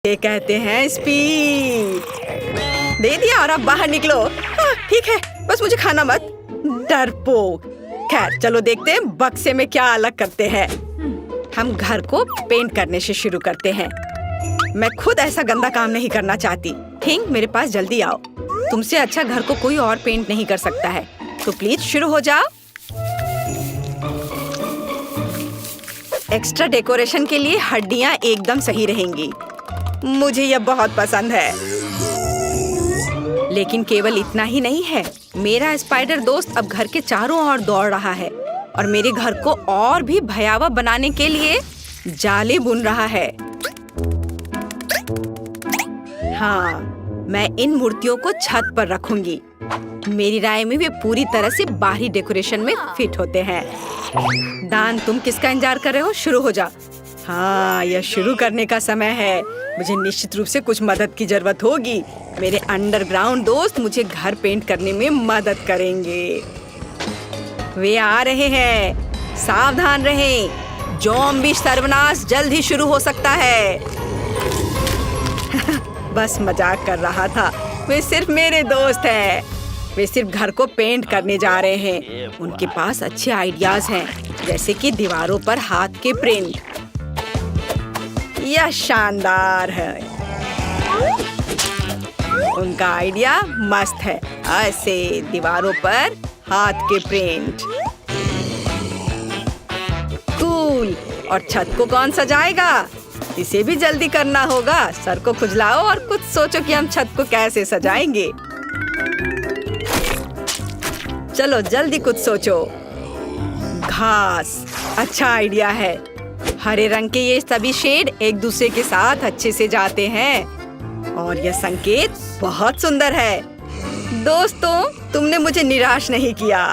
ये कहते हैं स्पीड। दे दिया और अब बाहर निकलो। हाँ, ठीक है, बस मुझे खाना मत। डरपोक। खैर चलो देखते हैं बक्से में क्या अलग करते हैं। हम घर को पेंट करने से शुरू करते हैं। मैं खुद ऐसा गंदा काम नहीं करना चाहती। थिंक मेरे पास जल्दी आओ। तुमसे अच्छा घर को कोई और पेंट नहीं कर सकता है, तो प्लीज शुरू हो जाओ। एक्स्ट्रा डेकोरेशन के लिए हड्डियाँ एकदम सही रहेंगी। मुझे यह बहुत पसंद है। लेकिन केवल इतना ही नहीं है। मेरा स्पाइडर दोस्त अब घर के चारों ओर दौड़ रहा है और मेरे घर को और भी भयावह बनाने के लिए जाले बुन रहा है। हाँ, मैं इन मूर्तियों को छत पर रखूंगी। मेरी राय में वे पूरी तरह से बाहरी डेकोरेशन में फिट होते हैं। दान, तुम किसका इंतजार कर रहे हो? शुरू हो जा। हाँ, यह शुरू करने का समय है। मुझे निश्चित रूप से कुछ मदद की जरूरत होगी। मेरे अंडरग्राउंड दोस्त मुझे घर पेंट करने में मदद करेंगे। वे आ रहे हैं। सावधान रहें। ज़ॉम्बी सर्वनाश जल्द ही शुरू हो सकता है। बस मजाक कर रहा था। वे सिर्फ मेरे दोस्त हैं। वे सिर्फ घर को पेंट करने जा रहे हैं। उनके पास अच्छे आइडियाज हैं, जैसे कि दीवारों पर हाथ के प्रिंट। यह शानदार है। उनका आइडिया मस्त है। ऐसे दीवारों पर हाथ के प्रिंट। कूल। और छत को कौन सजाएगा? इसे भी जल्दी करना होगा। सर को खुजलाओ और कुछ सोचो कि हम छत को कैसे सजाएंगे। चलो जल्दी कुछ सोचो। घास अच्छा आइडिया है। हरे रंग के ये सभी शेड एक दूसरे के साथ अच्छे से जाते हैं और यह संकेत बहुत सुंदर है। दोस्तों, तुमने मुझे निराश नहीं किया।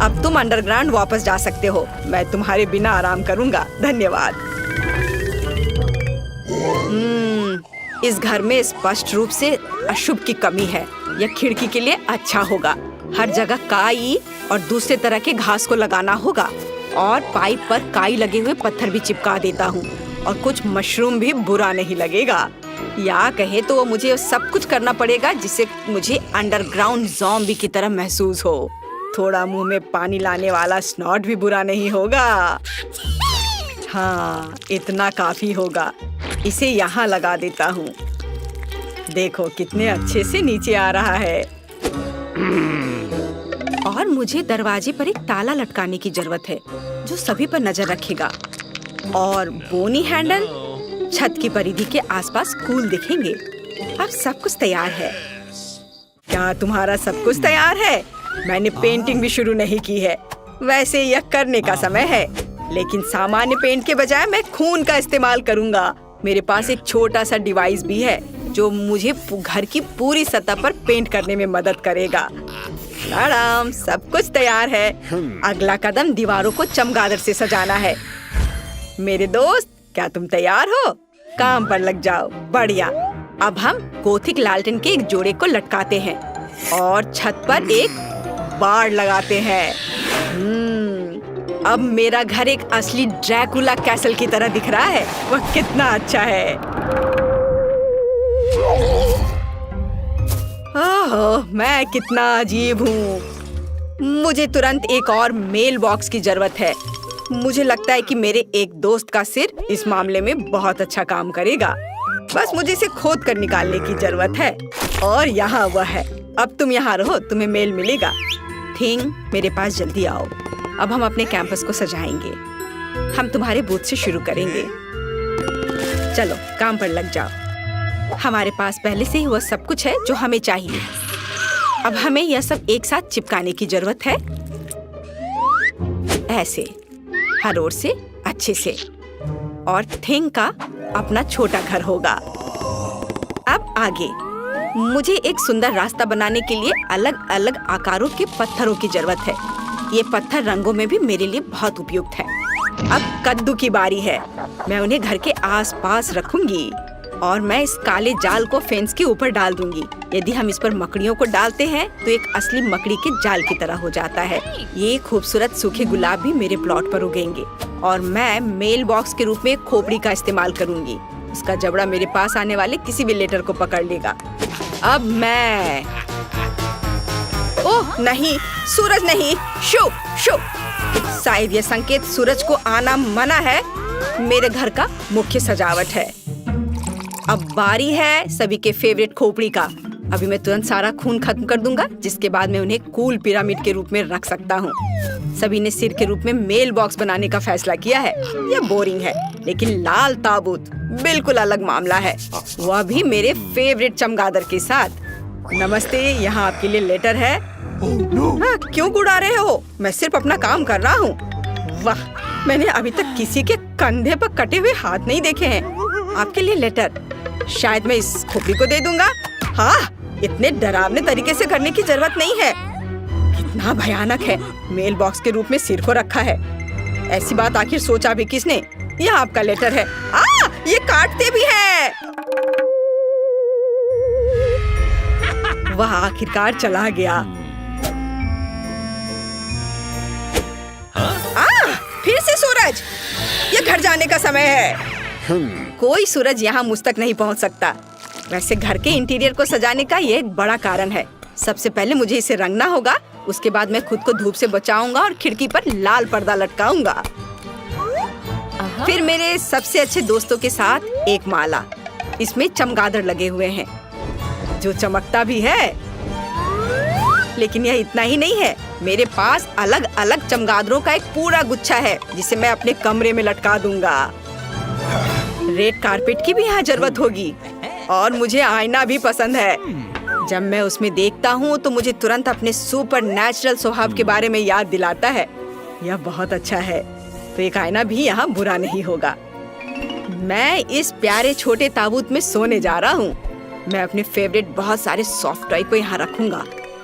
अब तुम अंडरग्राउंड वापस जा सकते हो। मैं तुम्हारे बिना आराम करूंगा। धन्यवाद। इस घर में स्पष्ट रूप से अशुभ की कमी है। यह खिड़की के लिए अच्छा होगा। हर जगह काई और दूसरे तरह के घास को लगाना होगा और पाइप पर काई लगे हुए पत्थर भी चिपका देता हूँ और कुछ मशरूम भी बुरा नहीं लगेगा। या कहे तो मुझे सब कुछ करना पड़ेगा जिससे मुझे अंडरग्राउंड ज़ॉम्बी की तरह महसूस हो। थोड़ा मुंह में पानी लाने वाला स्नॉट भी बुरा नहीं होगा। हाँ, इतना काफी होगा। इसे यहाँ लगा देता हूँ। देखो कितने अच्छे से नीचे आ रहा है। और मुझे दरवाजे पर एक ताला लटकाने की जरूरत है जो सभी पर नजर रखेगा। और बोनी हैंडल छत की परिधि के आसपास कूल दिखेंगे। अब सब कुछ तैयार है। क्या तुम्हारा सब कुछ तैयार है? मैंने पेंटिंग भी शुरू नहीं की है। वैसे यह करने का समय है, लेकिन सामान्य पेंट के बजाय मैं खून का इस्तेमाल करूंगा। मेरे पास एक छोटा सा डिवाइस भी है जो मुझे घर की पूरी सतह पर पेंट करने में मदद करेगा। आराम, सब कुछ तैयार है। अगला कदम दीवारों को चमगादड़ से सजाना है। मेरे दोस्त, क्या तुम तैयार हो? काम पर लग जाओ। बढ़िया। अब हम गोथिक लालटेन के एक जोड़े को लटकाते हैं और छत पर एक बाड़ लगाते हैं। अब मेरा घर एक असली ड्रैकुला कैसल की तरह दिख रहा है। वह कितना अच्छा है। ओह, मैं कितना अजीब हूँ। मुझे तुरंत एक और मेल बॉक्स की जरूरत है। मुझे लगता है कि मेरे एक दोस्त का सिर इस मामले में बहुत अच्छा काम करेगा। बस मुझे इसे खोद कर निकालने की जरूरत है। और यहाँ वह है। अब तुम यहाँ रहो, तुम्हें मेल मिलेगा। थिंग, मेरे पास जल्दी आओ। अब हम अपने कैंपस को सजाएंगे। हम तुम्हारे बूथ से शुरू करेंगे। चलो काम पर लग जाओ। हमारे पास पहले से ही वह सब कुछ है जो हमें चाहिए। अब हमें यह सब एक साथ चिपकाने की जरूरत है। ऐसे हर ओर से अच्छे से। और थिंग का अपना छोटा घर होगा। अब आगे मुझे एक सुंदर रास्ता बनाने के लिए अलग अलग आकारों के पत्थरों की जरूरत है। ये पत्थर रंगों में भी मेरे लिए बहुत उपयुक्त है। अब कद्दू की बारी है। मैं उन्हें घर के आसपास रखूंगी और मैं इस काले जाल को फेंस के ऊपर डाल दूंगी। यदि हम इस पर मकड़ियों को डालते हैं तो एक असली मकड़ी के जाल की तरह हो जाता है। ये खूबसूरत सूखे गुलाब भी मेरे प्लॉट पर उगेंगे और मैं मेल बॉक्स के रूप में खोपड़ी का इस्तेमाल करूंगी उसका जबड़ा मेरे पास आने वाले किसी भी लेटर को पकड़ लेगा। अब मैं ओह नहीं, सूरज नहीं, शो शो। शायद ये संकेत सूरज को आना मना है। मेरे घर का मुख्य सजावट है। अब बारी है सभी के फेवरेट खोपड़ी का। अभी मैं तुरंत सारा खून खत्म कर दूंगा, जिसके बाद मैं उन्हें कूल पिरामिड के रूप में रख सकता हूँ। सभी ने सिर के रूप में मेल बॉक्स बनाने का फैसला किया है। यह बोरिंग है, लेकिन लाल ताबूत बिल्कुल अलग मामला है, वह भी मेरे फेवरेट चमगादड़ के साथ। नमस्ते, यहाँ आपके लिए लेटर है। हाँ, क्यों गुड़ा रहे हो? मैं सिर्फ अपना काम कर रहा हूँ। वाह, मैंने अभी तक किसी के कंधे पर कटे हुए हाथ नहीं देखे हैं। आपके लिए लेटर। शायद मैं इस खोपड़ी को दे दूंगा। हाँ, इतने डरावने तरीके से करने की जरूरत नहीं है। कितना भयानक है, मेल बॉक्स के रूप में सिर को रखा है। ऐसी बात आखिर सोचा भी किसने? यह आपका लेटर है। ये काटते भी है। वह आखिरकार चला गया। फिर से सूरज। यह घर जाने का समय है। कोई सूरज यहाँ मुझ तक नहीं पहुँच सकता। वैसे घर के इंटीरियर को सजाने का ये एक बड़ा कारण है। सबसे पहले मुझे इसे रंगना होगा, उसके बाद मैं खुद को धूप से बचाऊंगा और खिड़की पर लाल पर्दा लटकाऊंगा। फिर मेरे सबसे अच्छे दोस्तों के साथ एक माला। इसमें चमगादड़ लगे हुए हैं, जो चमकता भी है। लेकिन यह इतना ही नहीं है, मेरे पास अलग अलग चमगादड़ों का एक पूरा गुच्छा है, जिसे मैं अपने कमरे में लटका दूंगा। रेड कारपेट की भी यहाँ जरूरत होगी, और मुझे आईना भी पसंद है। जब मैं उसमें देखता हूँ तो मुझे तुरंत अपने सुपर नेचुरल स्वभाव के बारे में याद दिलाता है। यह बहुत अच्छा है, तो एक आईना भी यहाँ बुरा नहीं होगा। मैं इस प्यारे छोटे ताबूत में सोने जा रहा हूँ। मैं अपने फेवरेट बहुत सारे सॉफ्ट टॉय को यहाँ रखूंगा,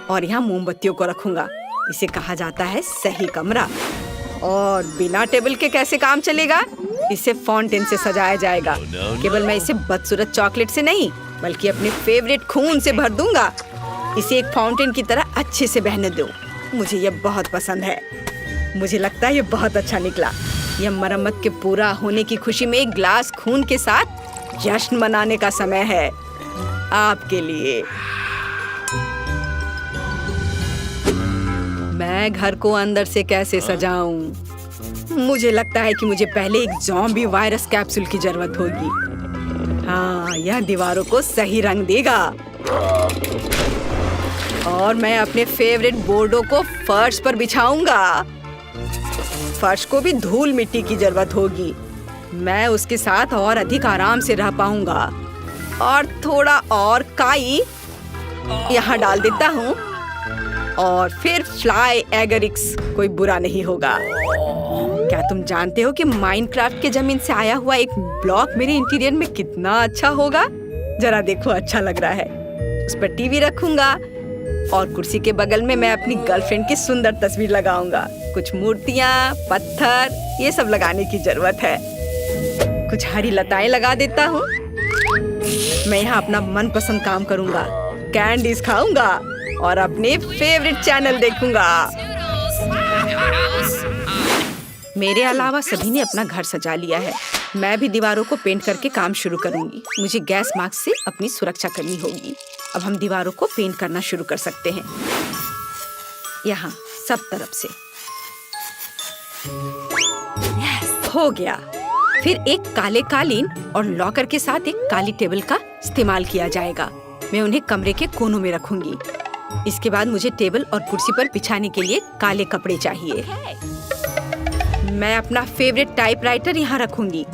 और यहाँ मोमबत्तियों को रखूंगा। इसे कहा जाता है सही कमरा। और बिना टेबल के कैसे काम चलेगा? इसे फाउंटेन से सजाया जाएगा। केवल मैं इसे बदसूरत चॉकलेट से नहीं, बल्कि अपने फेवरेट खून से भर दूंगा। इसे एक फाउंटेन की तरह अच्छे से बहने दो। मुझे यह बहुत पसंद है। मुझे लगता है यह बहुत अच्छा निकला। यह मरम्मत के पूरा होने की खुशी में एक ग्लास खून के साथ जश्न मनाने का समय है। आपके लिए। मैं घर को अंदर से कैसे सजाऊं? मुझे लगता है कि मुझे पहले एक ज़ॉम्बी वायरस कैप्सूल की जरूरत होगी। हाँ, यह दीवारों को सही रंग देगा। और मैं अपने फेवरेट बोर्डों को फर्श पर बिछाऊंगा। फर्श को भी धूल मिट्टी की जरूरत होगी। मैं उसके साथ और अधिक आराम से रह पाऊंगा। और थोड़ा और काई यहाँ डाल देता हूँ, और फिर फ्लाई एगरिक्स। कोई बुरा नहीं होगा। क्या तुम जानते हो कि माइनक्राफ्ट के जमीन से आया हुआ एक ब्लॉक मेरे इंटीरियर में कितना अच्छा होगा? जरा देखो, अच्छा लग रहा है। उस पर टीवी रखूंगा, और कुर्सी के बगल में मैं अपनी गर्लफ्रेंड की सुंदर तस्वीर लगाऊंगा। कुछ मूर्तियाँ, पत्थर, ये सब लगाने की जरूरत है। कुछ हरी लताएं लगा देता हूँ। मैं यहाँ अपना मनपसंद काम करूंगा, कैंडीज खाऊंगा, और अपने फेवरेट चैनल देखूंगा। मेरे अलावा सभी ने अपना घर सजा लिया है। मैं भी दीवारों को पेंट करके काम शुरू करूंगी। मुझे गैस मास्क से अपनी सुरक्षा करनी होगी। अब हम दीवारों को पेंट करना शुरू कर सकते हैं, यहाँ सब तरफ से। हो गया। फिर एक काले कालीन और लॉकर के साथ एक काली टेबल का इस्तेमाल किया जाएगा। मैं उन्हें कमरे के कोनों में रखूंगी। इसके बाद मुझे टेबल और कुर्सी पर बिछाने के लिए काले कपड़े चाहिए। मैं अपना फेवरेट टाइपराइटर यहाँ रखूंगी।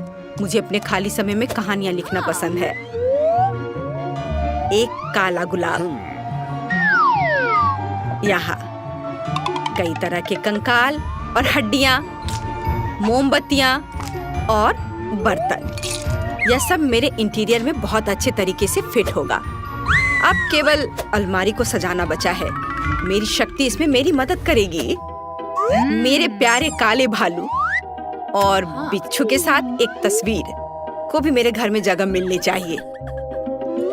मुझे अपने खाली समय में कहानियाँ लिखना पसंद है। एक काला गुलाब, यहाँ कई तरह के कंकाल और हड्डियाँ, मोमबत्तियाँ और बर्तन। यह सब मेरे इंटीरियर में बहुत अच्छे तरीके से फिट होगा। अब केवल अलमारी को सजाना बचा है। मेरी शक्ति इसमें मेरी मदद करेगी। मेरे प्यारे काले भालू और बिच्छू के साथ एक तस्वीर को भी मेरे घर में जगह मिलनी चाहिए।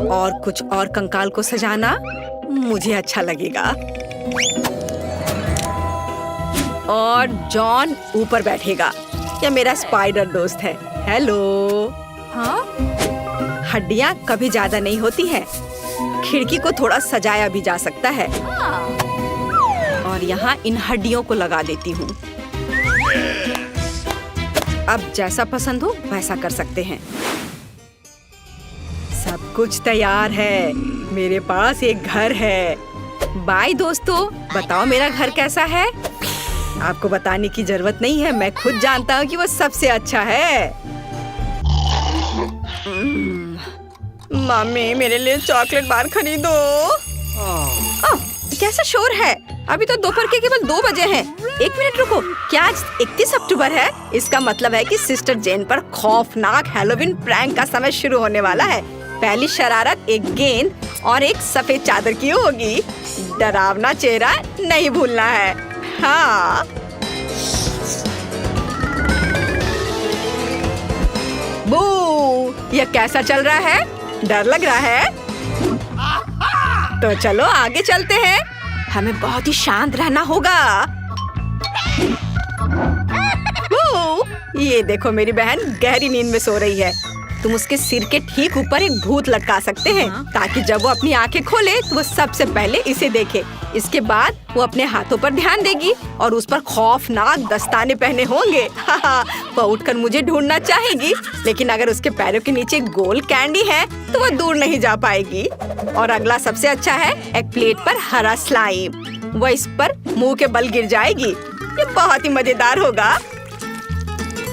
और कुछ और कंकाल को सजाना मुझे अच्छा लगेगा। और जॉन ऊपर बैठेगा। यह मेरा स्पाइडर दोस्त है। हेलो। हाँ? हड्डियाँ कभी ज्यादा नहीं होती हैं। खिड़की को थोड़ा सजाया भी जा सकता है। और यहाँ इन हड्डियों को लगा देती हूँ। अब जैसा पसंद हो वैसा कर सकते हैं। सब कुछ तैयार है। मेरे पास एक घर है। बाय दोस्तों, बताओ मेरा घर कैसा है? आपको बताने की जरूरत नहीं है, मैं खुद जानता हूँ कि वो सबसे अच्छा है। मम्मी, मेरे लिए चॉकलेट बार खरीदो। कैसा शोर है? अभी तो दोपहर के केवल 2 बजे हैं। 1 मिनट रुको, क्या आज 31 अक्टूबर है? इसका मतलब है कि सिस्टर जेन पर खौफनाक हैलोवीन प्रैंक का समय शुरू होने वाला है। पहली शरारत एक गेंद और एक सफेद चादर की होगी। डरावना चेहरा नहीं भूलना है। हाँ। बू, यह कैसा चल रहा है? डर लग रहा है? तो चलो आगे चलते हैं। हमें बहुत ही शांत रहना होगा। ये देखो, मेरी बहन गहरी नींद में सो रही है। तुम उसके सिर के ठीक ऊपर एक भूत लटका सकते हैं ताकि जब वो अपनी आंखें खोले तो वो सबसे पहले इसे देखे। इसके बाद वो अपने हाथों पर ध्यान देगी और उस पर खौफनाक दस्ताने पहने होंगे। वो उठकर मुझे ढूंढना चाहेगी, लेकिन अगर उसके पैरों के नीचे गोल कैंडी है तो वो दूर नहीं जा पाएगी। और अगला सबसे अच्छा है, एक प्लेट पर हरा स्लाइम। वो इस पर मुंह के बल गिर जाएगी। ये बहुत ही मजेदार होगा।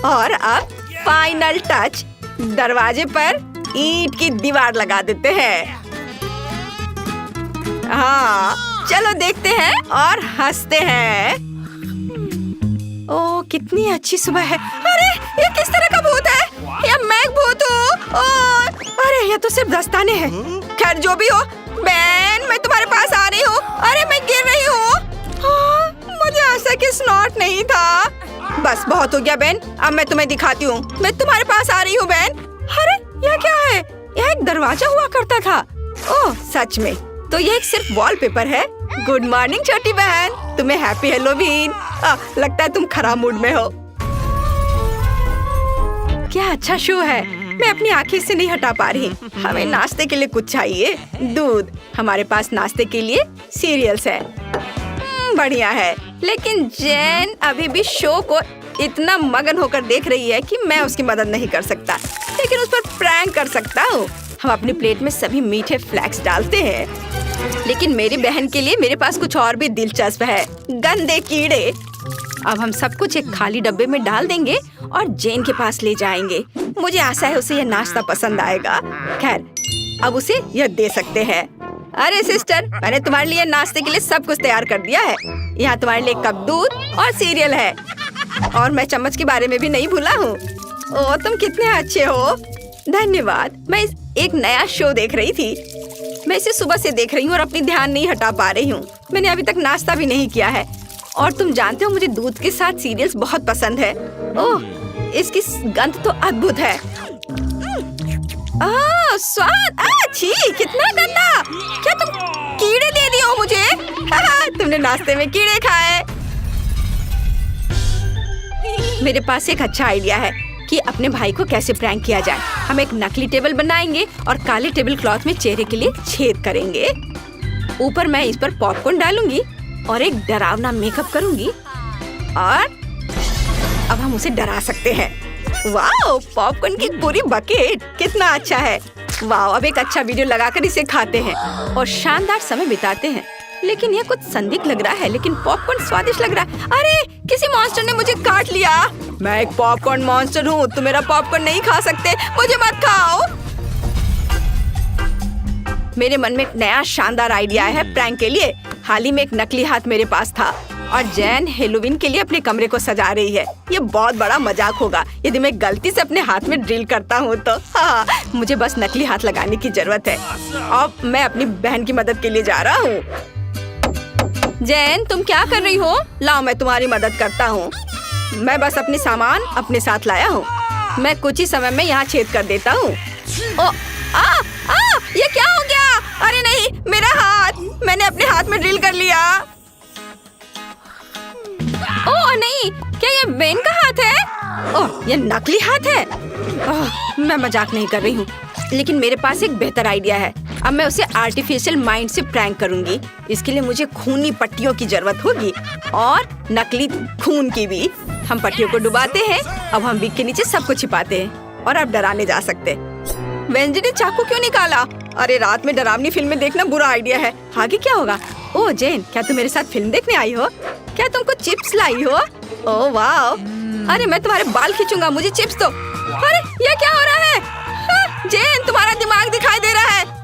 और अब फाइनल टच, दरवाजे पर ईंट की दीवार लगा देते हैं। हाँ, चलो देखते हैं और हंसते हैं। ओह, कितनी अच्छी सुबह है। अरे, ये किस तरह का भूत है? या मैं एक भूत हूँ? अरे, ये तो सिर्फ दस्ताने हैं। खैर, जो भी हो, बहन, मैं तुम्हारे पास आ रही हूँ। अरे, मैं गिर रही हूँ। मुझे ऐसा कि स्नॉट नहीं था। बस बहुत हो गया बहन, अब मैं तुम्हें दिखाती हूँ। मैं तुम्हारे पास आ रही हूँ बहन। अरे, यह क्या है? यह एक दरवाजा हुआ करता था। ओह, सच में? तो यह एक सिर्फ वॉलपेपर है। गुड मॉर्निंग छोटी बहन, तुम्हें हैप्पी हैलोवीन। लगता है तुम खराब मूड में हो। क्या अच्छा शो है। मैं अपनी आंखें से नहीं हटा पा रही। हमें नाश्ते के लिए कुछ चाहिए। दूध। हमारे पास नाश्ते के लिए सीरियल्स है। बढ़िया है, लेकिन जेन अभी भी शो को इतना मगन होकर देख रही है कि मैं उसकी मदद नहीं कर सकता, लेकिन उस पर प्रैंक कर सकता हूँ। हम अपनी प्लेट में सभी मीठे फ्लैक्स डालते हैं, लेकिन मेरी बहन के लिए मेरे पास कुछ और भी दिलचस्प है, गंदे कीड़े। अब हम सब कुछ एक खाली डब्बे में डाल देंगे और जेन के पास ले जाएंगे। मुझे आशा है उसे यह नाश्ता पसंद आएगा। खैर, अब उसे यह दे सकते हैं। अरे सिस्टर, मैंने तुम्हारे लिए नाश्ते के लिए सब कुछ तैयार कर दिया है। यहाँ तुम्हारे लिए कप दूध और सीरियल है। और मैं चम्मच के बारे में भी नहीं भूला हूँ। ओह, तुम कितने अच्छे हो। धन्यवाद। मैं एक नया शो देख रही थी। मैं इसे सुबह से देख रही हूँ और अपनी ध्यान नहीं हटा पा रही हूँ। मैंने अभी तक नाश्ता भी नहीं किया है। और तुम जानते हो, मुझे दूध के साथ सीरियल्स बहुत पसंद है। ओह, इसकी गंध तो अद्भुत है। स्वाद, छी, कितना गंदा। क्या तुम कीड़े दे दिए हो मुझे? तुमने नाश्ते में कीड़े खाए। मेरे पास एक अच्छा आइडिया है कि अपने भाई को कैसे प्रैंक किया जाए। हम एक नकली टेबल बनाएंगे और काले टेबल क्लॉथ में चेहरे के लिए छेद करेंगे। ऊपर मैं इस पर पॉपकॉर्न डालूंगी और एक डरावना मेकअप करूंगी। और अब हम उसे डरा सकते हैं। वाओ, पॉपकॉर्न की पूरी बकेट, कितना अच्छा है। वाओ, अब एक अच्छा वीडियो लगाकर इसे खाते हैं और शानदार समय बिताते हैं। लेकिन यह कुछ संदिग्ध लग रहा है, लेकिन पॉपकॉर्न स्वादिष्ट लग रहा है। अरे, किसी मॉन्स्टर ने मुझे काट लिया। मैं एक पॉपकॉर्न मॉन्स्टर हूँ। तुम मेरा पॉपकॉर्न नहीं खा सकते। मुझे मत खाओ। मेरे मन में एक नया शानदार आइडिया है प्रैंक के लिए। हाल ही में एक नकली हाथ मेरे पास था और जैन हेलोवीन के लिए अपने कमरे को सजा रही है। ये बहुत बड़ा मजाक होगा यदि मैं गलती से अपने हाथ में ड्रिल करता हूँ तो। हाँ, मुझे बस नकली हाथ लगाने की जरूरत है। अब मैं अपनी बहन की मदद के लिए जा रहा हूँ। जैन, तुम क्या कर रही हो? लाओ, मैं तुम्हारी मदद करता हूँ। मैं बस अपनी सामान अपने साथ लाया हूँ। मैं कुछ ही समय में यहाँ छेद कर देता हूँ। ये क्या हो गया? अरे नहीं, मेरा हाथ, मैंने अपने हाथ में ड्रिल कर लिया। ओह नहीं, क्या ये बेन का हाथ है? ओह, ये नकली हाथ है। ओह, मैं मजाक नहीं कर रही हूँ। लेकिन मेरे पास एक बेहतर आइडिया है। अब मैं उसे आर्टिफिशियल माइंड से प्रैंक करूंगी। इसके लिए मुझे खूनी पट्टियों की जरूरत होगी और नकली खून की भी। हम पट्टियों को डुबाते हैं। अब हम विग के नीचे सबको छिपाते हैं और अब डराने जा सकते। वेंसडे ने चाकू क्यों निकाला? अरे रात में डरावनी फिल्में देखना बुरा आइडिया है। आगे क्या होगा? ओह जेन, क्या तुम मेरे साथ फिल्म देखने आई हो? क्या तुमको चिप्स लाई हो? ओह वाह! अरे मैं तुम्हारे बाल खींचूंगा, मुझे चिप्स दो। अरे ये क्या हो रहा है? जेन, तुम्हारा दिमाग दिखाई दे रहा है।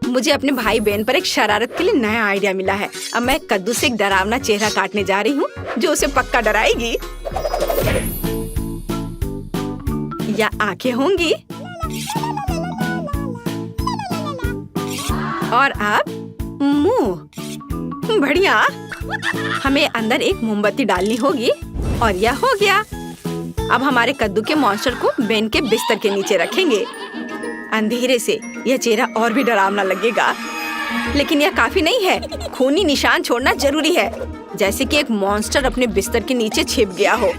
मुझे अपने भाई बहन पर एक शरारत के लिए नया आइडिया मिला है। अब मैं कद्दू से एक डरावना चेहरा काटने जा रही हूँ जो उसे पक्का डराएगी। या आंखें होंगी और अब मुंह। बढ़िया। हमें अंदर एक मोमबत्ती डालनी होगी और यह हो गया। अब हमारे कद्दू के मॉन्स्टर को बेन के बिस्तर के नीचे रखेंगे। अंधेरे से यह चेहरा और भी डरावना लगेगा, लेकिन यह काफी नहीं है। खूनी निशान छोड़ना जरूरी है, जैसे कि एक मॉन्स्टर अपने बिस्तर के नीचे छिप गया हो।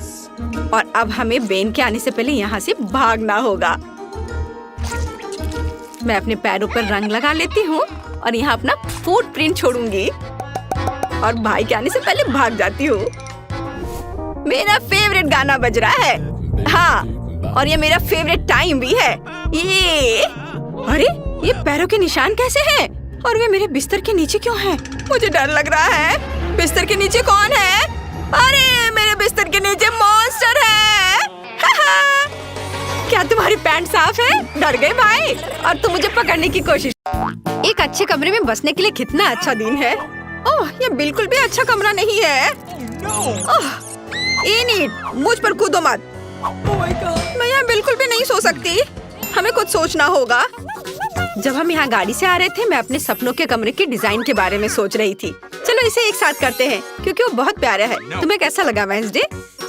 और अब हमें बेन के आने से पहले यहाँ से भागना होगा। मैं अपने पैरों पर रंग लगा लेती हूँ और यहाँ अपना फुटप्रिंट छोड़ूंगी और भाई के आने से पहले भाग जाती हूँ। मेरा फेवरेट गाना बज रहा है। हाँ, और ये मेरा फेवरेट टाइम भी है। ये अरे ये पैरों के निशान कैसे हैं? और वे मेरे बिस्तर के नीचे क्यों हैं? मुझे डर लग रहा है। बिस्तर के नीचे कौन है? अरे मेरे बिस्तर के नीचे मॉन्स्टर है। क्या तुम्हारी पैंट साफ है? डर गए भाई और तुम मुझे पकड़ने की कोशिश। एक अच्छे कमरे में बसने के लिए कितना अच्छा दिन है। ओह, ये बिल्कुल भी अच्छा कमरा नहीं है। ओह, इनिट, मुझ पर कूदो मत। मैं यहाँ बिल्कुल भी नहीं सो सकती। हमें कुछ सोचना होगा। जब हम यहाँ गाड़ी से आ रहे थे, मैं अपने सपनों के कमरे की डिजाइन के बारे में सोच रही थी। चलो इसे एक साथ करते हैं क्योंकि वो बहुत प्यारा है। तुम्हें कैसा लगा वेंसडे?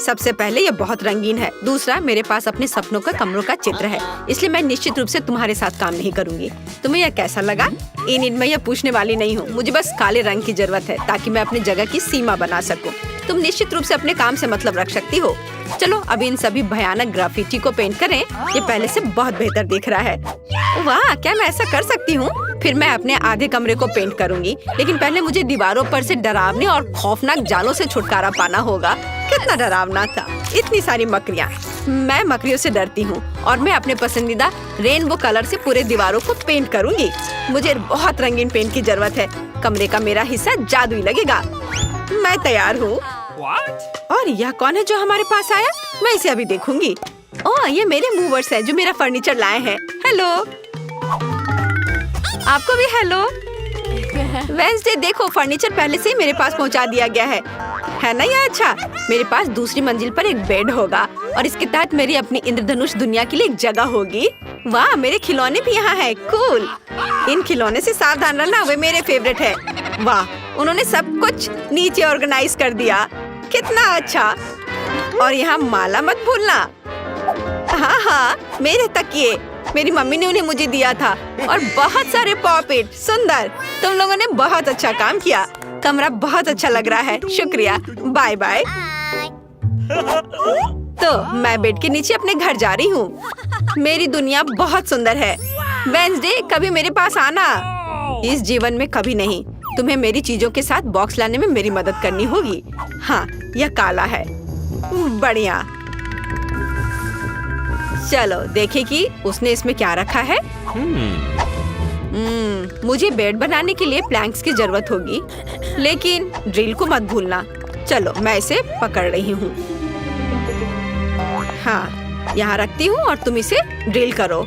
सबसे पहले ये बहुत रंगीन है। दूसरा, मेरे पास अपने सपनों का कमरों का चित्र है, इसलिए मैं निश्चित रूप से तुम्हारे साथ काम नहीं करूंगी। तुम्हें यह कैसा लगा? इन मैं यह पूछने वाली नहीं हूँ। मुझे बस काले रंग की जरूरत है ताकि मैं अपनी जगह की सीमा बना सकूं। तुम निश्चित रूप से अपने काम से मतलब रख सकती हो। चलो अब इन सभी भयानक ग्राफिटी को पेंट करें। ये पहले से बहुत बेहतर दिख रहा है। वाह, क्या मैं ऐसा कर सकती हूँ? फिर मैं अपने आधे कमरे को पेंट करूंगी, लेकिन पहले मुझे दीवारों पर से डरावने और खौफनाक जालों से छुटकारा पाना होगा। कितना डरावना था, इतनी सारी मकड़ियाँ। मैं मकड़ियों से डरती हूँ और मैं अपने पसंदीदा रेनबो कलर से पूरे दीवारों को पेंट करूंगी। मुझे बहुत रंगीन पेंट की जरूरत है। कमरे का मेरा हिस्सा जादुई लगेगा। मैं तैयार हूँ। और यह कौन है जो हमारे पास आया? मैं इसे अभी देखूंगी। ओह, ये मेरे मूवर्स हैं जो मेरा फर्नीचर लाए हैं। हेलो, आपको भी हेलो। वेंसडे, देखो फर्नीचर पहले से ही मेरे पास पहुंचा दिया गया है ना? ये अच्छा। मेरे पास दूसरी मंजिल पर एक बेड होगा और इसके तहत मेरी अपनी इंद्रधनुष दुनिया के लिए एक जगह होगी। वाह, मेरे खिलौने भी यहाँ है। कूल। इन खिलौने से सावधान रहना, वे मेरे फेवरेट है। वाह, उन्होंने सब कुछ नीचे ऑर्गेनाइज कर दिया। कितना अच्छा। और यहाँ माला मत भूलना। हाँ हाँ, मेरे तकिए मेरी मम्मी ने उन्हें मुझे दिया था और बहुत सारे पॉपेट। सुंदर, तुम लोगों ने बहुत अच्छा काम किया। कमरा बहुत अच्छा लग रहा है। शुक्रिया, बाय बाय। तो मैं बेड के नीचे अपने घर जा रही हूँ। मेरी दुनिया बहुत सुंदर है। वेंसडे, कभी मेरे पास आना। इस जीवन में कभी नहीं। तुम्हें मेरी चीजों के साथ बॉक्स लाने में मेरी मदद करनी होगी। हाँ, यह काला है। बढ़िया। चलो देखें कि उसने इसमें क्या रखा है। मुझे बेड बनाने के लिए प्लैंक्स की जरूरत होगी, लेकिन ड्रिल को मत भूलना। चलो मैं इसे पकड़ रही हूँ। हाँ, यहाँ रखती हूँ और तुम इसे ड्रिल करो।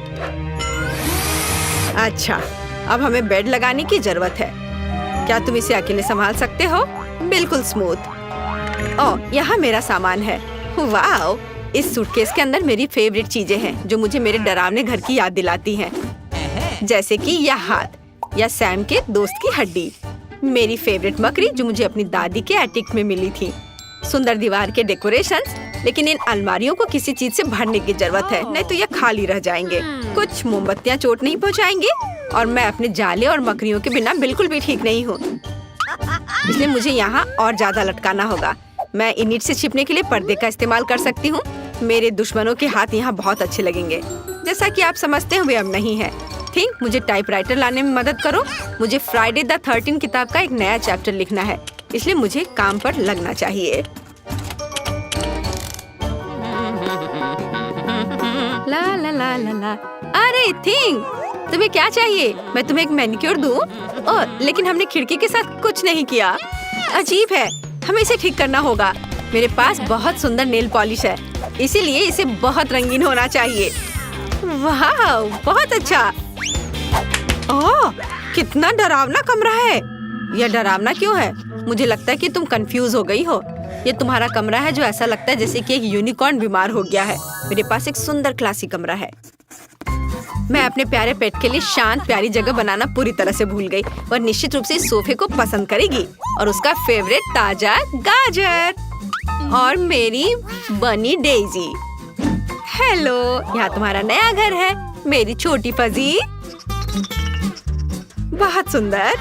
अच्छा, अब हमें बेड लगाने की जरूरत है। क्या तुम इसे अकेले संभाल सकते हो? बिल्कुल स्मूथ। ओह, यहाँ मेरा सामान है। वाह, इस सूटकेस के अंदर मेरी फेवरेट चीजें हैं जो मुझे मेरे डरावने घर की याद दिलाती हैं। जैसे कि यह हाथ या सैम के दोस्त की हड्डी, मेरी फेवरेट मकड़ी जो मुझे अपनी दादी के एटिक में मिली थी, सुंदर दीवार के डेकोरेशंस। लेकिन इन अलमारियों को किसी चीज से भरने की जरूरत है, नहीं तो ये खाली रह जाएंगे। कुछ मोमबत्तियाँ चोट नहीं पहुँचाएंगी और मैं अपने जाले और मकड़ियों के बिना बिल्कुल भी ठीक नहीं हूँ, इसलिए मुझे यहाँ और ज्यादा लटकाना होगा। मैं इनिट से छिपने के लिए पर्दे का इस्तेमाल कर सकती हूँ। मेरे दुश्मनों के हाथ यहाँ बहुत अच्छे लगेंगे। जैसा कि आप समझते हैं वे अब नहीं है। थिंक, मुझे टाइपराइटर लाने में मदद करो। मुझे फ्राइडे द 13 किताब का एक नया चैप्टर लिखना है, इसलिए मुझे काम पर लगना चाहिए। ला ला ला ला ला। अरे थिंक, तुम्हें क्या चाहिए? मैं तुम्हें एक मैनिक्योर दूं? ओह, लेकिन हमने खिड़की के साथ कुछ नहीं किया। अजीब है, हमें इसे ठीक करना होगा। मेरे पास बहुत सुंदर नेल पॉलिश है, इसीलिए इसे बहुत रंगीन होना चाहिए। वाह, बहुत अच्छा। ओह, कितना डरावना कमरा है। यह डरावना क्यों है? मुझे लगता है कि तुम कंफ्यूज हो गई हो। ये तुम्हारा कमरा है जो ऐसा लगता है जैसे कि एक यूनिकॉर्न बीमार हो गया है। मेरे पास एक सुंदर क्लासी कमरा है। मैं अपने प्यारे पेट के लिए शांत प्यारी जगह बनाना पूरी तरह से भूल गई। वह निश्चित रूप से इस सोफे को पसंद करेगी और उसका फेवरेट ताजा गाजर और मेरी बनी डेजी। हेलो, यहाँ तुम्हारा नया घर है, मेरी छोटी फजी। बहुत सुंदर।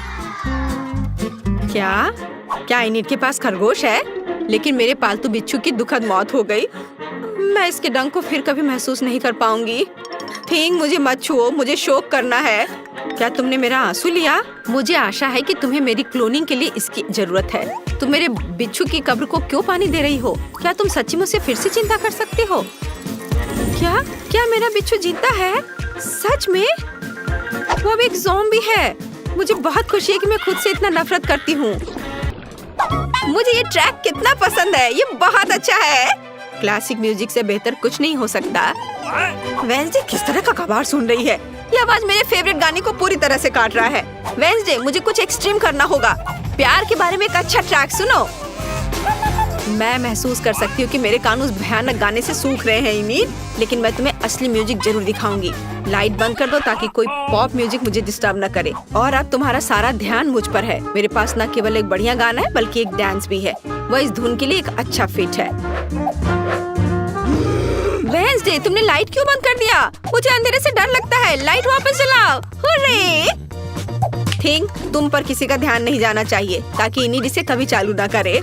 क्या इनिट के पास खरगोश है? लेकिन मेरे पालतू बिच्छू की दुखद मौत हो गई। मैं इसके डंक को फिर कभी महसूस नहीं कर पाऊंगी। थिंक, मुझे मत छुओ, मुझे शोक करना है। क्या तुमने मेरा आंसू लिया? मुझे आशा है कि तुम्हें मेरी क्लोनिंग के लिए इसकी जरूरत है। तुम मेरे बिच्छू की कब्र को क्यों पानी दे रही हो? क्या तुम सच्ची मुझसे फिर से चिंता कर सकते हो? क्या मेरा बिच्छू जीता है? सच में? वो अब एक ज़ॉम्बी है। मुझे बहुत खुशी है कि मैं खुद से इतना नफरत करती हूँ। मुझे ये ट्रैक कितना पसंद है, ये बहुत अच्छा है। क्लासिक म्यूजिक से बेहतर कुछ नहीं हो सकता। वेंसडे किस तरह का कबाड़ सुन रही है? ये आवाज मेरे फेवरेट गाने को पूरी तरह से काट रहा है। वेंसडे, मुझे कुछ एक्सट्रीम करना होगा। प्यार के बारे में एक अच्छा ट्रैक सुनो। मैं महसूस कर सकती हूँ कि मेरे कान उस भयानक गाने से सूख रहे हैं इमीर, लेकिन मैं तुम्हें असली म्यूजिक जरूर दिखाऊंगी। लाइट बंद कर दो ताकि कोई पॉप म्यूजिक मुझे डिस्टर्ब न करे। और अब तुम्हारा सारा ध्यान मुझ पर है। मेरे पास न केवल एक बढ़िया गाना है बल्कि एक डांस भी है। वह इस धुन के लिए एक अच्छा फिट है। वेंसडे, तुमने लाइट क्यों बंद कर दिया? मुझे अंधेरे से डर लगता है। लाइट वापस जलाओ। हुर्रे! थिंक, तुम पर किसी का ध्यान नहीं जाना चाहिए ताकि इनिड इसे कभी चालू ना करे।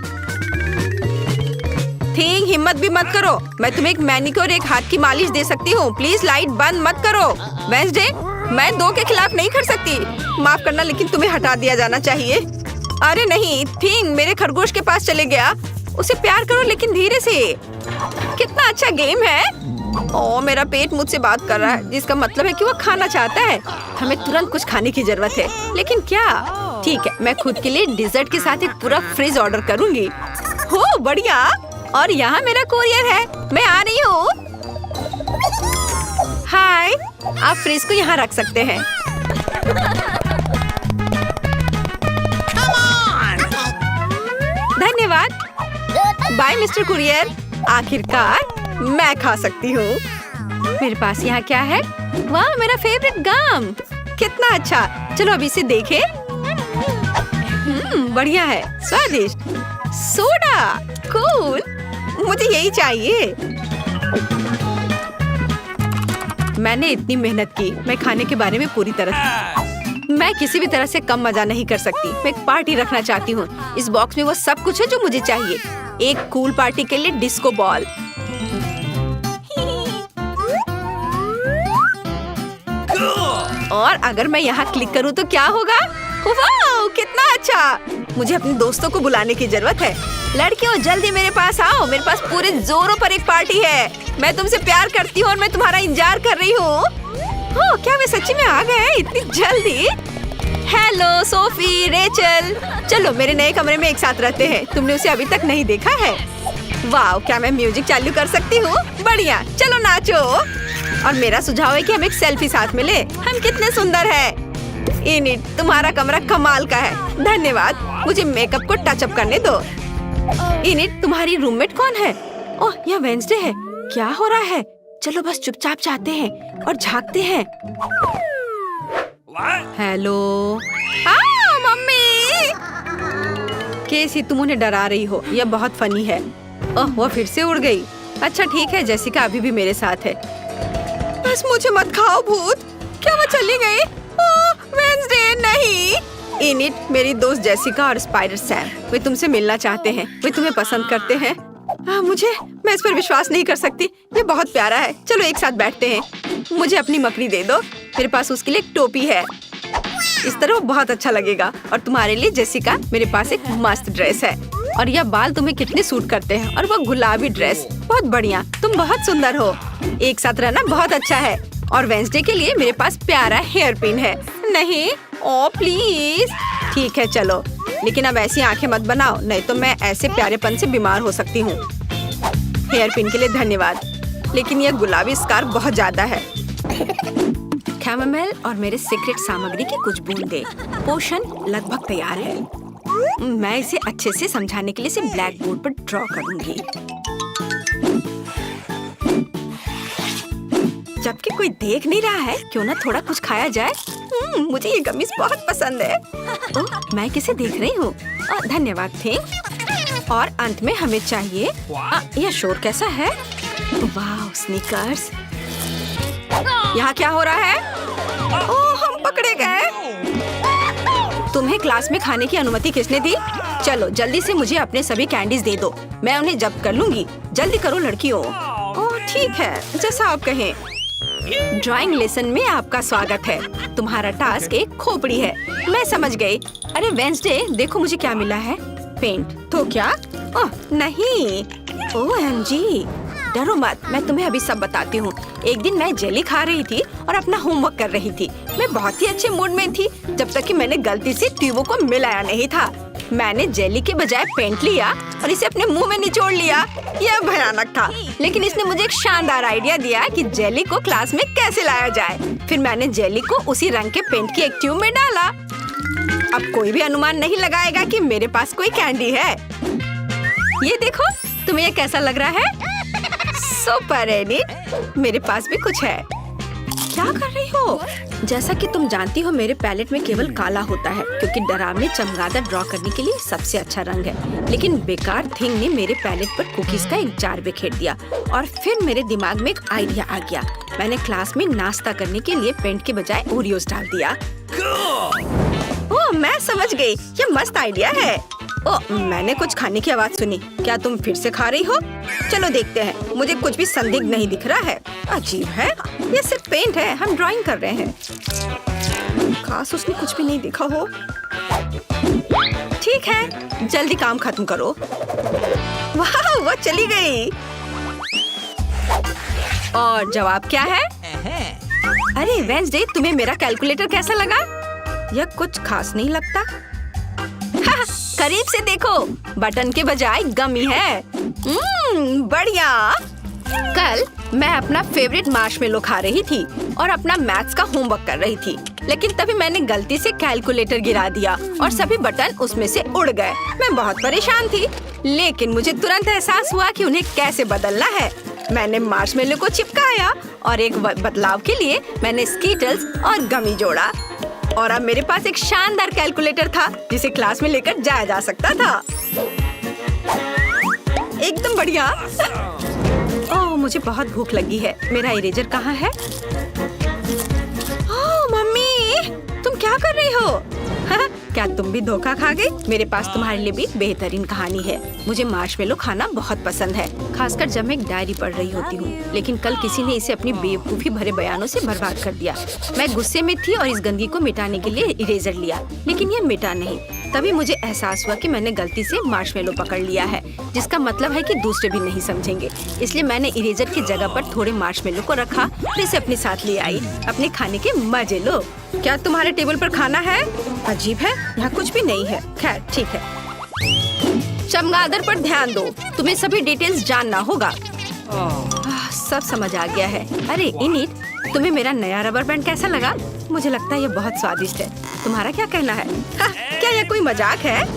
थिंक, हिम्मत भी मत करो। मैं तुम्हें एक मैनिक्योर और एक हाथ की मालिश दे सकती हूँ। प्लीज लाइट बंद मत करो। वेंसडे, मैं 2 के खिलाफ नहीं कर सकती। माफ करना, लेकिन तुम्हें हटा दिया जाना चाहिए। अरे नहीं, थिंक मेरे खरगोश के पास चले गया। उसे प्यार करो लेकिन धीरे से। कितना अच्छा गेम है। ओह, मेरा पेट मुझसे बात कर रहा है, जिसका मतलब है कि वो खाना चाहता है। हमें तुरंत कुछ खाने की जरूरत है। लेकिन क्या? ठीक है, मैं खुद के लिए डिजर्ट के साथ एक पूरा फ्रिज ऑर्डर करूंगी। हो बढ़िया। और यहाँ मेरा कोरियर है, मैं आ रही हूँ। हाय, आप फ्रिज को यहाँ रख सकते हैं। धन्यवाद। Bye mister courier. आखिरकार मैं खा सकती हूँ। मेरे पास यहाँ क्या है? वाह, मेरा फेवरेट गम। कितना अच्छा। चलो अभी इसे देखें। बढ़िया है, स्वादिष्ट। Soda, cool. मुझे यही चाहिए। मैंने इतनी मेहनत की। मैं खाने के बारे में पूरी तरह मैं किसी भी तरह से कम मजा नहीं कर सकती। मैं एक पार्टी रखना चाहती हूँ। इस बॉक्स में वो सब कुछ है जो मुझे चाहिए। एक कूल पार्टी के लिए डिस्को बॉल, और अगर मैं यहाँ क्लिक करूँ तो क्या होगा? वाह, कितना अच्छा। मुझे अपने दोस्तों को बुलाने की जरूरत है। लड़कियों, जल्दी मेरे पास आओ। मेरे पास पूरे जोरों पर एक पार्टी है। मैं तुमसे प्यार करती हूँ और मैं तुम्हारा इंतजार कर रही हूँ। क्या वे सच्ची में आ गए इतनी जल्दी? हेलो सोफी, रेचल, चलो मेरे नए कमरे में एक साथ रहते हैं। तुमने उसे अभी तक नहीं देखा है? वाह, क्या मैं म्यूजिक चालू कर सकती हूँ? बढ़िया, चलो नाचो। और मेरा सुझाव है कि हम एक सेल्फी साथ में लें। हम कितने सुंदर हैं। इनिट, तुम्हारा कमरा कमाल का है। धन्यवाद। मुझे मेकअप को टच अप करने दो। इनिट, तुम्हारी रूममेट कौन है? ओह, यह वेंसडे है। क्या हो रहा है? चलो बस चुपचाप जाते हैं और झांकते हैं। हेलो। मम्मी। केसी, तुम उन्हें डरा रही हो। यह बहुत फनी है। ओह, वो फिर से उड़ गई। अच्छा ठीक है, जेसिका अभी भी मेरे साथ है। बस मुझे मत खाओ भूत। क्या वो चली गई? वेंसडे, नहीं। इनिट, मेरी दोस्त जेसिका और स्पाइडर सैम, वे तुमसे मिलना चाहते हैं। वे तुम्हें पसंद करते हैं। मैं इस पर विश्वास नहीं कर सकती। ये बहुत प्यारा है। चलो एक साथ बैठते हैं। मुझे अपनी मकड़ी दे दो। मेरे पास उसके लिए एक टोपी है। इस तरह वो बहुत अच्छा लगेगा। और तुम्हारे लिए जेसिका, मेरे पास एक मस्त ड्रेस है। और यह बाल तुम्हें कितने सूट करते हैं। और वो गुलाबी ड्रेस बहुत बढ़िया। तुम बहुत सुंदर हो। एक साथ रहना बहुत अच्छा है। और वेंसडे के लिए मेरे पास प्यारा हेयर पिन है। नहीं, ओ प्लीज। ठीक है चलो, लेकिन अब ऐसी आंखें मत बनाओ, नहीं तो मैं ऐसे प्यारेपन से बीमार हो सकती हूँ। हेयर पिन के लिए धन्यवाद, लेकिन यह गुलाबी स्कार्फ बहुत ज्यादा है। कैमोमाइल और मेरे सीक्रेट सामग्री की कुछ बूंदे। पोशन लगभग तैयार है। मैं इसे अच्छे से समझाने के लिए इसे ब्लैक बोर्ड पर ड्रॉ करूंगी। जबकि कोई देख नहीं रहा है, क्यों ना थोड़ा कुछ खाया जाए। मुझे ये गमीज बहुत पसंद है। ओह, मैं किसे देख रही हूँ? धन्यवाद थिंक। और अंत में हमें चाहिए यह शोर कैसा है? वाह, स्नीकर्स। यहाँ क्या हो रहा है? ओह, हम पकड़े गए। तुम्हें क्लास में खाने की अनुमति किसने दी? चलो जल्दी से मुझे अपने सभी कैंडीज दे दो, मैं उन्हें जब्त कर लूंगी। जल्दी करो लड़कियों। ओह ठीक है, जैसा आप कहें। ड्राइंग लेसन में आपका स्वागत है। तुम्हारा टास्क एक खोपड़ी है। मैं समझ गई। अरे वेंसडे, देखो मुझे क्या मिला है। पेंट। तो क्या? ओह नहीं। OMG, डरो मत, मैं तुम्हें अभी सब बताती हूँ। एक दिन मैं जेली खा रही थी और अपना होमवर्क कर रही थी। मैं बहुत ही अच्छे मूड में थी जब तक कि मैंने गलती से ट्यूबों को मिलाया नहीं था। मैंने जेली के बजाय पेंट लिया और इसे अपने मुंह में निचोड़ लिया। यह भयानक था, लेकिन इसने मुझे एक शानदार आइडिया दिया कि जेली को क्लास में कैसे लाया जाए। फिर मैंने जेली को उसी रंग के पेंट की एक ट्यूब में डाला। अब कोई भी अनुमान नहीं लगाएगा कि मेरे पास कोई कैंडी है। ये देखो, तुम्हें ये कैसा लग रहा है? सुपर एनिट, मेरे पास भी कुछ है। क्या कर रही हो? जैसा कि तुम जानती हो, मेरे पैलेट में केवल काला होता है, क्योंकि डरावने चमगादड़ ड्रॉ करने के लिए सबसे अच्छा रंग है। लेकिन बेकार थिंग ने मेरे पैलेट पर कुकीज का एक जार बिखेर दिया और फिर मेरे दिमाग में एक आइडिया आ गया। मैंने क्लास में नाश्ता करने के लिए पेंट के बजाय ओरियोस डाल दिया। ओह, मैं समझ गई, ये मस्त आइडिया है। ओह, मैंने कुछ खाने की आवाज सुनी। क्या तुम फिर से खा रही हो? चलो देखते हैं। मुझे कुछ भी संदिग्ध नहीं दिख रहा है। अजीब है, ये सिर्फ पेंट है, हम ड्राइंग कर रहे हैं। खास उसने कुछ भी नहीं देखा हो। ठीक है, जल्दी काम खत्म करो। वाह, वो चली गई। और जवाब क्या है? अरे वेंसडे, तुम्हें मेरा कैलकुलेटर कैसा लगा? यह कुछ खास नहीं लगता। करीब से देखो, बटन के बजाय गमी है। बढ़िया। कल मैं अपना फेवरेट मार्शमेलो खा रही थी और अपना मैथ्स का होमवर्क कर रही थी, लेकिन तभी मैंने गलती से कैलकुलेटर गिरा दिया और सभी बटन उसमें से उड़ गए। मैं बहुत परेशान थी, लेकिन मुझे तुरंत एहसास हुआ कि उन्हें कैसे बदलना है। मैंने मार्शमेलो को चिपकाया और एक बदलाव के लिए मैंने स्कीटल्स और गमी जोड़ा। और अब मेरे पास एक शानदार कैलकुलेटर था जिसे क्लास में लेकर जाया जा सकता था। एकदम बढ़िया। ओह, मुझे बहुत भूख लगी है। मेरा इरेजर कहाँ है? ओह मम्मी, तुम क्या कर रही हो? क्या तुम भी धोखा खा गई? मेरे पास तुम्हारे लिए भी बेहतरीन कहानी है। मुझे मार्शमेलो खाना बहुत पसंद है, खासकर जब मैं एक डायरी पढ़ रही होती हूँ। लेकिन कल किसी ने इसे अपनी बेवकूफी भरे बयानों से बर्बाद कर दिया। मैं गुस्से में थी और इस गंदगी को मिटाने के लिए इरेजर लिया, लेकिन यह मिटा नहीं। तभी मुझे एहसास हुआ कि मैंने गलती से मार्शमेलो पकड़ लिया है, जिसका मतलब है कि दूसरे भी नहीं समझेंगे। इसलिए मैंने इरेजर की जगह पर थोड़े मार्शमेलो को रखा, फिर इसे अपने साथ ले आई। अपने खाने के मजे लो। क्या तुम्हारे टेबल पर खाना है? अजीब है, यहाँ कुछ भी नहीं है। खैर ठीक है। चमगादड़ पर ध्यान दो, तुम्हें सभी डिटेल्स जानना होगा। सब समझ आ गया है। अरे इनिट, तुम्हें मेरा नया रबर बैंड कैसा लगा? मुझे लगता है ये बहुत स्वादिष्ट है। तुम्हारा क्या कहना है? क्या यह कोई मजाक है?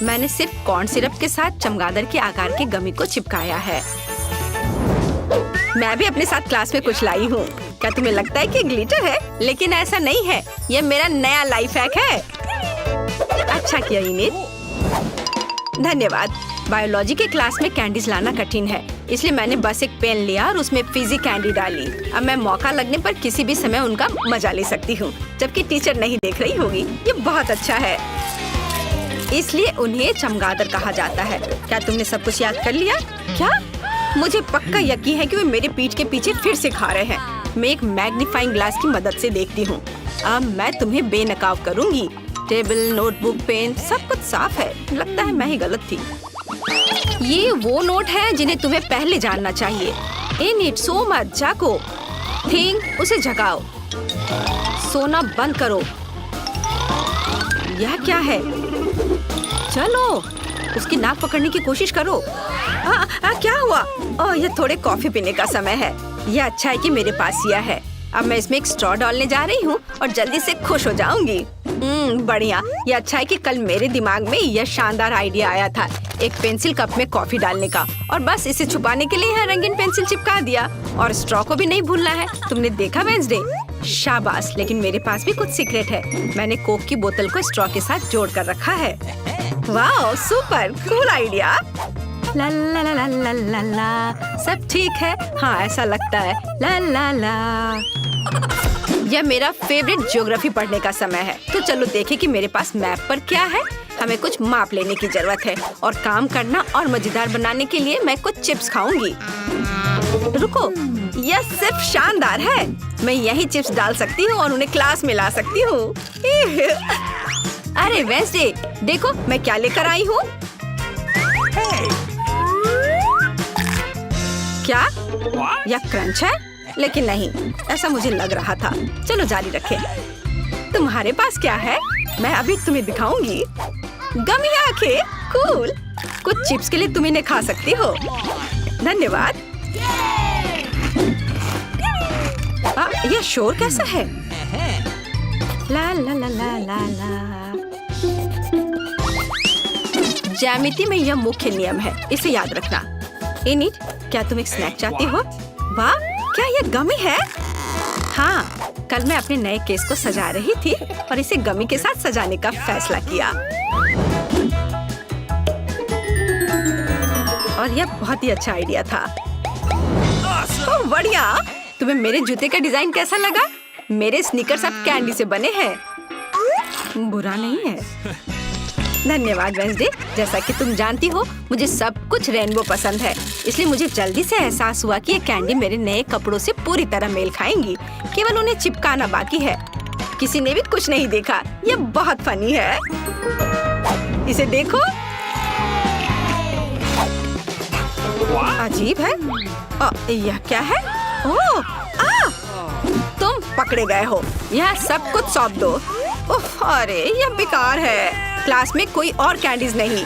मैंने सिर्फ कॉर्न सिरप के साथ चमगादड़ के आकार के गमी को चिपकाया है। मैं भी अपने साथ क्लास में कुछ लाई हूँ। क्या तुम्हें लगता है कि ग्लिटर है? लेकिन ऐसा नहीं है, ये मेरा नया लाइफ हैक है। अच्छा किया इनिट, धन्यवाद। बायोलॉजी के क्लास में कैंडीज लाना कठिन है, इसलिए मैंने बस एक पेन लिया और उसमें फिजी कैंडी डाली। अब मैं मौका लगने पर किसी भी समय उनका मजा ले सकती हूँ, जबकि टीचर नहीं देख रही होगी। ये बहुत अच्छा है, इसलिए उन्हें चमगादड़ कहा जाता है। क्या तुमने सब कुछ याद कर लिया? क्या? मुझे पक्का यकीन है कि वे मेरे पीठ के पीछे फिर से खा रहे हैं। मैं एक मैग्नीफाइंग ग्लास की मदद से देखती हूँ। अब मैं तुम्हें बेनकाब करूँगी। टेबल, नोटबुक, पेन सब कुछ साफ है। लगता है मैं ही गलत थी। ये वो नोट है जिन्हें तुम्हें पहले जानना चाहिए। इन इट सो मच, जागो। थिंक, उसे जगाओ। सोना बंद करो। यह क्या है? चलो, उसकी नाक पकड़ने की कोशिश करो। क्या हुआ? ओह, यह थोड़े कॉफी पीने का समय है। यह अच्छा है कि मेरे पास यह है। अब मैं इसमें एक स्ट्रॉ डालने जा रही हूँ और जल्दी से खुश हो जाऊंगी। बढ़िया। यह अच्छा है कि कल मेरे दिमाग में यह शानदार आइडिया आया था, एक पेंसिल कप में कॉफी डालने का, और बस इसे छुपाने के लिए यहाँ रंगीन पेंसिल चिपका दिया। और स्ट्रॉ को भी नहीं भूलना है। तुमने देखा वेंसडे? शाबाश। लेकिन मेरे पास भी कुछ सीक्रेट है। मैंने कोक की बोतल को स्ट्रॉ के साथ जोड़ कर रखा है। वाह, सुपर कूल आइडिया। ला ला ला ला ला ला ला। सब ठीक है? हाँ, ऐसा लगता है। ला ला ला। यह मेरा फेवरेट ज्योग्राफी पढ़ने का समय है। तो चलो देखें कि मेरे पास मैप पर क्या है। हमें कुछ माप लेने की जरूरत है और काम करना और मजेदार बनाने के लिए मैं कुछ चिप्स खाऊंगी। रुको, यह सिर्फ शानदार है। मैं यही चिप्स डाल सकती हूँ और उन्हें क्लास में ला सकती हूँ। अरे वेंसडे, देखो मैं क्या लेकर आई हूँ। क्या यह क्रंच है? लेकिन नहीं, ऐसा मुझे लग रहा था। चलो जारी रखें। तुम्हारे पास क्या है? मैं अभी तुम्हें दिखाऊंगी। गमी आंखें, कूल। कुछ चिप्स के लिए तुम इन्हें खा सकती हो। धन्यवाद। यह शोर कैसा है? ला ला ला ला ला ला। ज्यामिति में यह मुख्य नियम है, इसे याद रखना। इनिट, क्या तुम एक स्नैक चाहती हो? वाह, क्या यह गमी है? हाँ, कल मैं अपने नए केस को सजा रही थी और इसे गमी के साथ सजाने का फैसला किया। और यह बहुत ही अच्छा आइडिया था। ओह, बढ़िया। तुम्हें मेरे जूते का डिजाइन कैसा लगा? मेरे स्नीकर्स अब कैंडी से बने हैं। बुरा नहीं है। धन्यवाद वेंसडे। जैसा कि तुम जानती हो, मुझे सब कुछ रेनबो पसंद है, इसलिए मुझे जल्दी से एहसास हुआ कि ये कैंडी मेरे नए कपड़ों से पूरी तरह मेल खाएंगी। केवल उन्हें चिपकाना बाकी है। किसी ने भी कुछ नहीं देखा। ये बहुत फनी है। इसे देखो। अजीब है। यह क्या है? ओह, तुम पकड़े गए हो। यह सब कुछ सौंप दो। अरे, यह बेकार है। क्लास में कोई और कैंडीज नहीं।